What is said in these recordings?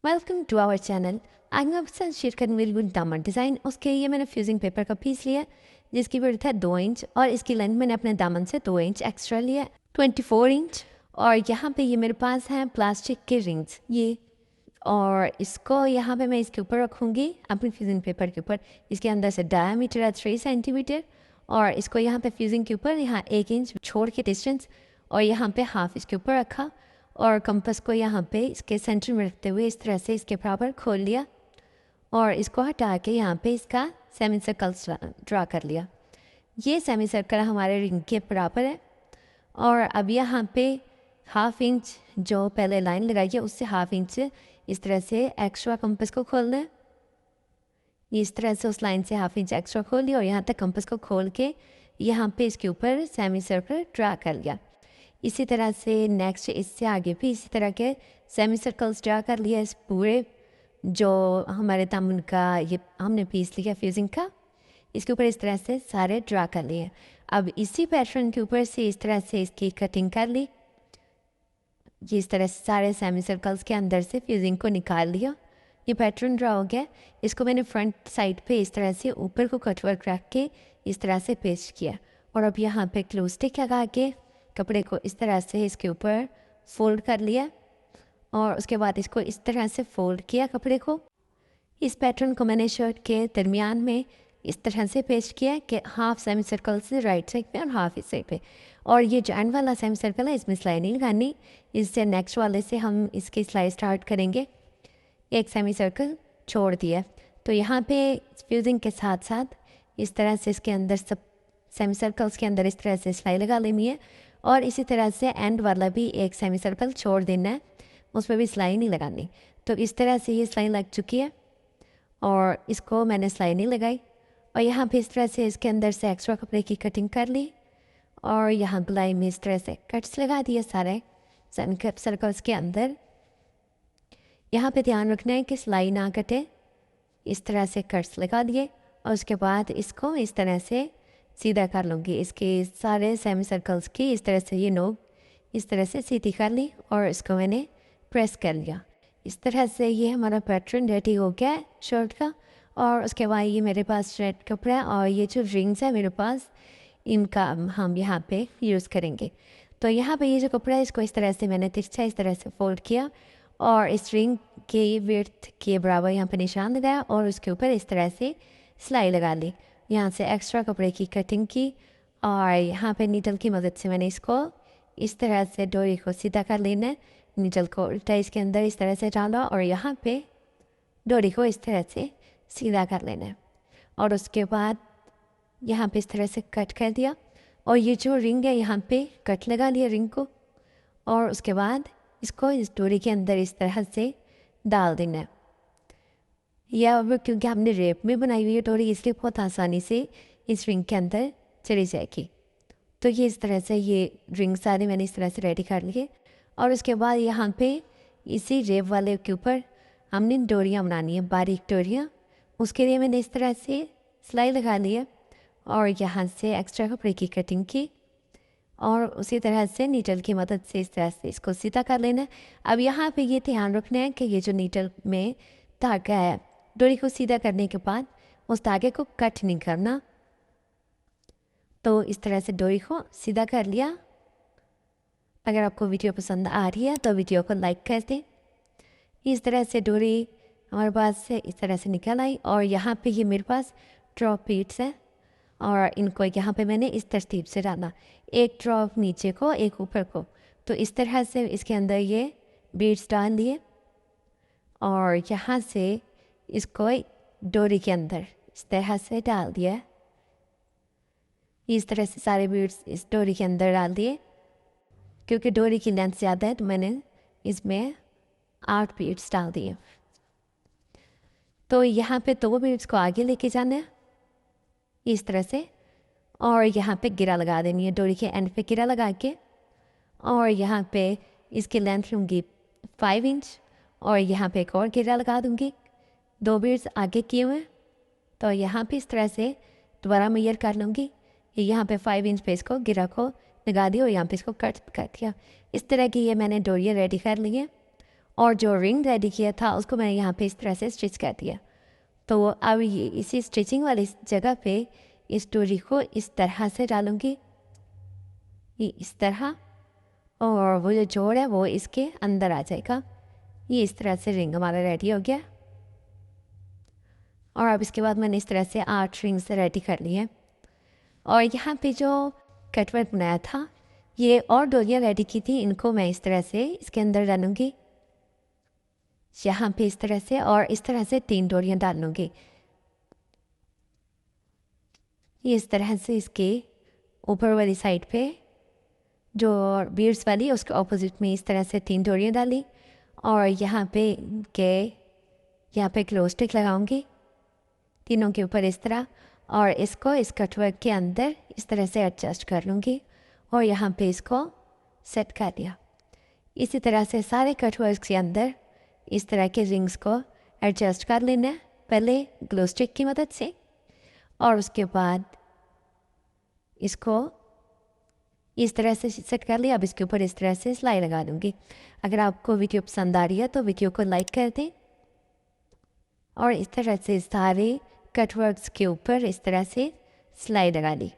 Welcome to our channel. आज मैं आपके साथ शेयर करूँगी मेरी दामन डिज़ाइन। उसके लिए मैंने फ्यूजिंग पेपर का पीस लिया जिसकी विड्थ है 2 इंच और इसकी लेंथ मैंने अपने दामन से 2 इंच एक्स्ट्रा लिया 24 इंच। और यहाँ पे ये मेरे पास हैं प्लास्टिक के रिंग्स ये, और इसको यहाँ पे मैं इसके ऊपर रखूँगी अपनी फ्यूजिंग पेपर के ऊपर। इसके अंदर से डायमीटर है 3 सेंटीमीटर और इसको यहाँ पे फ्यूजिंग के ऊपर यहाँ 1 इंच छोड़ के डिस्टेंस और यहाँ पे हाफ इसके ऊपर रखा और कंपास को यहाँ पे इसके सेंटर में रखते हुए इस तरह से इसके बराबर खोल लिया और इसको हटा के यहाँ पे इसका सेमी सर्कल ड्रा कर लिया। ये सेमी सर्कल हमारे रिंग के बराबर है। और अब यहाँ पे हाफ इंच जो पहले लाइन लगाई है उससे हाफ इंच इस तरह से एक्स्ट्रा कंपास को खोल दें। इस तरह से उस लाइन से हाफ इंच एक्स्ट्रा खोल लिया और यहाँ तक कंपास को खोल के यहाँ पे इसके ऊपर सेमी सर्कल ड्रा कर लिया। इसी तरह से नेक्स्ट इससे आगे भी इसी तरह के सेमी सर्कल्स ड्रा कर लिया इस पूरे जो हमारे दामन का ये हमने पीस लिया फ्यूजिंग का, इसके ऊपर इस तरह से सारे ड्रा कर लिए। अब इसी पैटर्न के ऊपर से इस तरह से इसकी कटिंग कर ली। ये इस तरह से सारे सेमी सर्कल्स के अंदर से फ्यूजिंग को निकाल लिया। ये पैटर्न ड्रा हो गया। इसको मैंने फ्रंट साइड पे इस तरह से ऊपर को कटवर्क रख के इस तरह से पेस्ट किया और अब यहाँ पे ग्लू स्टिक लगा के कपड़े को इस तरह से इसके ऊपर फोल्ड कर लिया और उसके बाद इसको इस तरह से फोल्ड किया कपड़े को। इस पैटर्न को मैंने शर्ट के दरमियान में इस तरह से पेस्ट किया कि हाफ सेमी सर्कल से राइट साइड पे और हाफ इस साइड पे। और ये जॉइंट वाला सेमी सर्कल है, इसमें सिलाई नहीं लगानी, इससे नेक्स्ट वाले से हम इसकी सिलाई स्टार्ट करेंगे। एक सेमी सर्कल छोड़ दिया तो यहाँ पे फ्यूजिंग के साथ साथ इस तरह से इसके अंदर सब सेमी सर्कल्स के अंदर इस तरह से सिलाई लगा लेनी है और इसी तरह से एंड वाला भी एक सेमी सर्कल छोड़ देना है, उसमें भी सिलाई नहीं लगानी। तो इस तरह से ये सिलाई लग चुकी है और इसको मैंने सिलाई नहीं लगाई और यहाँ पे इस तरह से इसके अंदर से एक्स्ट्रा कपड़े की कटिंग कर ली और यहाँ गलाई में इस तरह से कट्स लगा दिए सारे सर्कल्स के अंदर। यहाँ पे ध्यान रखना है कि सिलाई ना कटे, इस तरह से कट्स लगा दिए और उसके बाद इसको इस तरह से सीधा कर लूँगी। इसके सारे सेमी सर्कल्स की इस तरह से ये नोक इस तरह से सीधी कर ली और इसको मैंने प्रेस कर लिया। इस तरह से ये हमारा पैटर्न रेडी हो गया है शर्ट का। और उसके बाद ये मेरे पास रेड कपड़ा है और ये जो रिंग्स है मेरे पास इनका हम यहाँ पे यूज़ करेंगे। तो यहाँ पे ये जो कपड़ा है इसको इस तरह से मैंने तिरछा इस तरह से फोल्ड किया और इस रिंग के विड्थ के बराबर यहाँ पे निशान लगाया और उसके ऊपर इस तरह से सिलाई लगा ली। यहाँ से एक्स्ट्रा कपड़े की कटिंग की और यहाँ पे नीडल की मदद से मैंने इसको इस तरह से डोरी को सीधा कर लेना है। नीडल को उल्टा इसके अंदर इस तरह से डाला और यहाँ पे डोरी को इस तरह से सीधा कर लेना है और उसके बाद यहाँ पे इस तरह से कट कर दिया और ये जो रिंग है यहाँ पे कट लगा लिया रिंग को और उसके बाद इसको इस डोरी के अंदर इस तरह से डाल देना है। या अब क्योंकि हमने रेप में बनाई हुई है डोरी इसलिए बहुत आसानी से इस रिंग के अंदर चली जाएगी। तो ये इस तरह से ये रिंग सारे मैंने इस तरह से रेडी कर लिए और उसके बाद यहाँ पे इसी रेप वाले के ऊपर हमने डोरियाँ बनानी है, बारीक डोरियाँ। उसके लिए मैंने इस तरह से सिलाई लगा ली है और यहाँ से एक्स्ट्रा कपड़े की कटिंग की और उसी तरह से नीडल की मदद से इस तरह से इसको सीधा कर लेना है। अब यहाँ पे ये ध्यान रखना है कि ये जो नीडल में धागा है डोरी को सीधा करने के बाद उस धागे को कट नहीं करना। तो इस तरह से डोरी को सीधा कर लिया। अगर आपको वीडियो पसंद आ रही है तो वीडियो को लाइक कर दें। इस तरह से डोरी हमारे पास से इस तरह से निकल आई और यहाँ पे ये मेरे पास ड्रॉप बीट्स है और इनको यहाँ पे मैंने इस तरतीब से डाला, एक ड्रॉप नीचे को एक ऊपर को। तो इस तरह से इसके अंदर ये बीट्स डाल लिए और यहाँ से इसको डोरी के अंदर इस तरह से डाल दिया। इस तरह से सारे बीड्स इस डोरी के अंदर डाल दिए। क्योंकि डोरी की लेंथ ज़्यादा है तो मैंने इसमें 8 बीड्स डाल दिए। तो यहाँ पे 2 बीड्स को आगे लेके जाना है इस तरह से और यहाँ पे गिरा लगा देनी है, डोरी के एंड पे गिरा लगा के और यहाँ पे इसकी लेंथ लूँगी 5 इंच और यहाँ पे एक और गिरा लगा दूँगी। 2 बीड्स आगे किए हुए तो यहाँ पे इस तरह से दोबारा मेजर कर लूँगी। यहाँ पे 5 इंच पे इसको गिरा को लगा दिया और यहाँ पे इसको कट कर दिया। इस तरह की ये मैंने डोरियाँ रेडी कर ली हैं और जो रिंग रेडी किया था उसको मैंने यहाँ पे इस तरह से स्टिच कर दिया। तो अब ये इसी स्टिचिंग वाली जगह पे इस डोरी को इस तरह से डालूँगी, ये इस तरह, और वो जो जोड़ है वो इसके अंदर आ जाएगा। ये इस तरह से रिंग हमारा रेडी हो गया। और अब इसके बाद मैंने इस तरह से 8 रिंग्स रेडी कर ली है। और यहाँ पे जो कटवर्क बनाया था, ये और डोरियाँ रेडी की थी, इनको मैं इस तरह से इसके अंदर डालूँगी, यहाँ पे इस तरह से, और इस तरह से 3 डोरियाँ डाल लूँगी। ये इस तरह से इसके ऊपर वाली साइड पे जो बीड्स वाली उसके ऑपोजिट में इस तरह से 3 डोरियाँ डाली, और यहाँ पे ग्लो स्टिक लगाऊंगी तीनों के ऊपर इस तरह, और इसको इस कटवर्क के अंदर इस तरह से एडजस्ट कर लूँगी, और यहाँ पे इसको सेट कर दिया। इसी तरह से सारे कटवर्क के अंदर इस तरह के रिंग्स को एडजस्ट कर लेना है, पहले ग्लो स्टिक की मदद से, और उसके बाद इसको इस तरह से सेट कर लिया। अब इसके ऊपर इस तरह से सिलाई लगा दूँगी। अगर आपको वीडियो पसंद आ रही है तो वीडियो को लाइक कर दें, और इस तरह से सारे कटवर्क्स के ऊपर इस तरह से सिलाई लगा ली।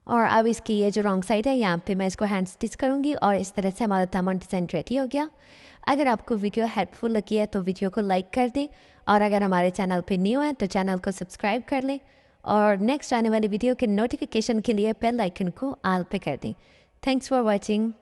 और अब इसकी ये जो रॉन्ग साइड है यहाँ पे मैं इसको हैंड स्टिच करूँगी, और इस तरह से हमारा दामन डिज़ाइन रेडी हो गया। अगर आपको वीडियो हेल्पफुल लगी है तो वीडियो को लाइक कर दें, और अगर हमारे चैनल पे न्यू है तो चैनल को सब्सक्राइब कर लें, और नेक्स्ट आने वाली वीडियो के नोटिफिकेशन के लिए बेल आइकन को ऑल पे कर दें। Thanks for watching.